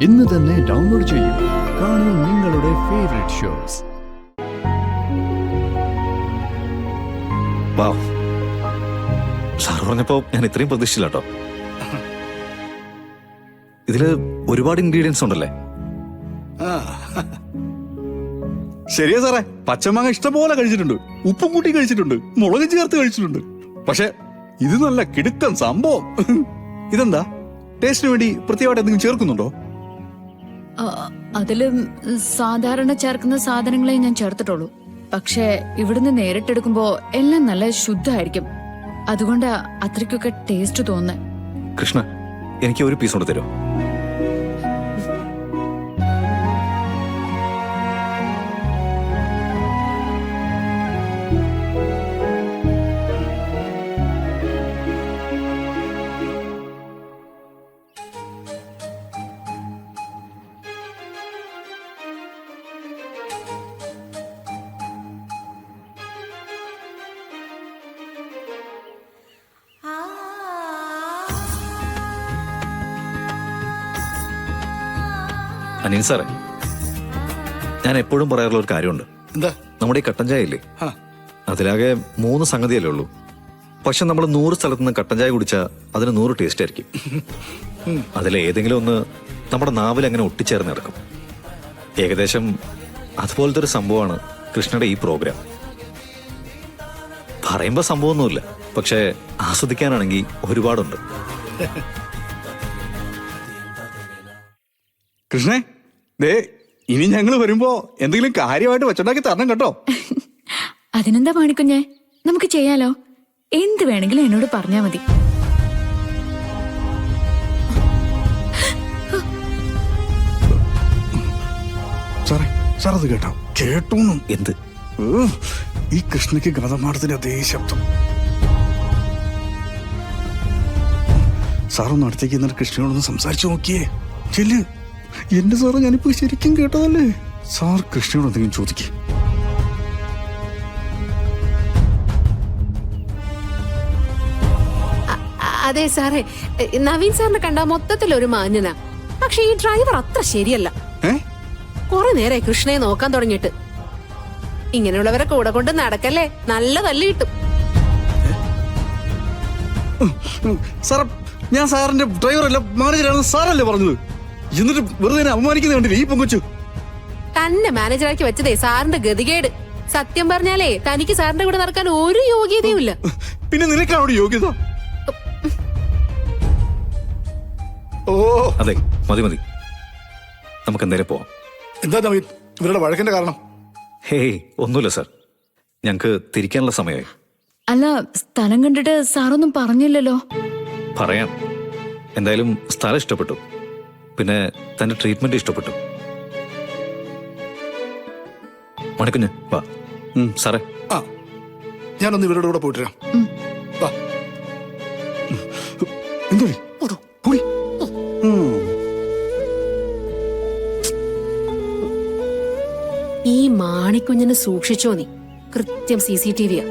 ഇന്ന് തന്നെ ഡൗൺലോഡ് ചെയ്യൂ. കാണൂ നിങ്ങളുടെ ഫേവറേറ്റ് ഷോസ്. സാർ പറഞ്ഞപ്പോ ഞാൻ ഇത്രയും പ്രതീക്ഷിച്ചില്ല കേട്ടോ. ഇതില് ഒരുപാട് ഇൻഗ്രീഡിയൻസ് ഉണ്ടല്ലേ? ശരിയാ സാറേ, പച്ചമാങ്ങ ഇഷ്ടംപോലെ കഴിച്ചിട്ടുണ്ട്, ഉപ്പും കൂട്ടി കഴിച്ചിട്ടുണ്ട്, മുളക് ചേർത്ത് കഴിച്ചിട്ടുണ്ട്. പക്ഷെ ഇത് നല്ല കിടുക്കൻ സംഭവം. ഇതെന്താ, ടേസ്റ്റിന് വേണ്ടി പ്രത്യേകമായിട്ട് എന്തെങ്കിലും ചേർക്കുന്നുണ്ടോ? അതിലും സാധാരണ ചേർക്കുന്ന സാധനങ്ങളെ ഞാൻ ചേർത്തിട്ടുള്ളൂ. പക്ഷെ ഇവിടുന്ന് നേരിട്ടെടുക്കുമ്പോ എല്ലാം നല്ല ശുദ്ധമായിരിക്കും. അതുകൊണ്ട് അത്രയ്ക്കൊക്കെ ടേസ്റ്റ് തോന്നുന്നേ. കൃഷ്ണ, എനിക്ക് ഒരു പീസ് കൊണ്ട് തരുമോ? അനിൽ സാറേ, ഞാൻ എപ്പോഴും പറയാറുള്ള ഒരു കാര്യമുണ്ട്. എന്താ? നമ്മുടെ ഈ കട്ടൻ ചായ ഇല്ലേ, അതിലാകെ 3 സംഗതിയല്ലേ ഉള്ളൂ. പക്ഷെ നമ്മൾ 100 സ്ഥലത്ത് നിന്ന് കട്ടൻ ചായ കുടിച്ചാൽ അതിന് 100 ടേസ്റ്റ് ആയിരിക്കും. അതിലേതെങ്കിലും ഒന്ന് നമ്മുടെ നാവിൽ അങ്ങനെ ഒട്ടിച്ചേർന്ന് കിടക്കും. ഏകദേശം അതുപോലത്തെ ഒരു സംഭവമാണ് കൃഷ്ണയുടെ ഈ പ്രോഗ്രാം. പറയുമ്പോ സംഭവമൊന്നുമില്ല, പക്ഷെ ആസ്വദിക്കാനാണെങ്കിൽ ഒരുപാടുണ്ട്. കൃഷ്ണേ, ദേ ഇനി ഞങ്ങള് വരുമ്പോ എന്തെങ്കിലും കാര്യമായിട്ട് വെച്ചുണ്ടാക്കി തരണം കേട്ടോ. അതിനെന്താ മാണിക്കുഞ്ഞേ, നമുക്ക് ചെയ്യാലോ. എന്ത് വേണമെങ്കിലും എന്നോട് പറഞ്ഞാ മതി. സാറേ, സാർ അത് കേട്ടോ? കേട്ടോന്നും. എന്ത്? ഈ കൃഷ്ണയ്ക്ക് ഗതമാടത്തിന്റെ അതേ ശബ്ദം. സാറൊന്ന് അടുത്തേക്ക് എന്നിട്ട് കൃഷ്ണയോടൊന്ന് സംസാരിച്ചു നോക്കിയേ. ചെല്ല്. എന്റെ സാറ്, ഞാനിപ്പോ ശരിക്കും കേട്ടതല്ലേ. സാർ കൃഷ്ണയോട് എന്തെങ്കിലും ചോദിക്കേ. അതെ സാറേ, നവീൻ സാറിനെ കണ്ട മൊത്തത്തിൽ ഒരു മാന്യനാ. പക്ഷെ ഈ ഡ്രൈവർ അത്ര ശരിയല്ല. കുറെ നേരെ കൃഷ്ണയെ നോക്കാൻ തുടങ്ങിയിട്ട്. ഇങ്ങനെയുള്ളവരെ കൂടെ കൊണ്ട് നടക്കല്ലേ, നല്ല തല്ല് കിട്ടും. സാർ, ഞാൻ സാറിന്റെ ഡ്രൈവറല്ല, മാനേജറാണെന്ന് സാറല്ലേ പറഞ്ഞത്. എന്നിട്ട് വെറുതെ അപമാനിക്കുന്ന കണ്ടില്ലേ ഈ പൊങ്കൊച്ചു. തന്നെ മാനേജറാക്കി വെച്ചതേ സാറിന്റെ ഗതികേട്. സത്യം പറഞ്ഞാലേ തനിക്ക് സാറിന്റെ കൂടെ നടക്കാൻ ഒരു യോഗ്യതയും ഇല്ല. പിന്നെ നിനക്കാണോ യോഗ്യത? ഓ അതെ, മതി മതി, നമുക്ക് എന്തായാലും പോവാം. എന്താ നവീൻ ഇവരുടെ വഴക്കിന്റെ കാരണം? ഹേയ്, ഒന്നുമില്ല സാർ, ഞങ്ങക്ക് തിരിക്കാനുള്ള സമയമായി. അല്ല, സ്ഥലം കണ്ടിട്ട് സാറൊന്നും പറഞ്ഞില്ലല്ലോ. പറയാം. എന്തായാലും സ്ഥലം ഇഷ്ടപ്പെട്ടു, പിന്നെ തന്റെ ട്രീറ്റ്മെന്റ് ഇഷ്ടപ്പെട്ടു. മണിക്കുഞ്ഞ് വാ. സാറേ, ഞാനൊന്ന് ഇവരുടെ കൂടെ പോയിട്ട് വരാം. എന്തോ പോയി. ഈ മാണിക്കുഞ്ഞിനെ സൂക്ഷിച്ചോ നീ. കൃത്യം CCTV-യാ.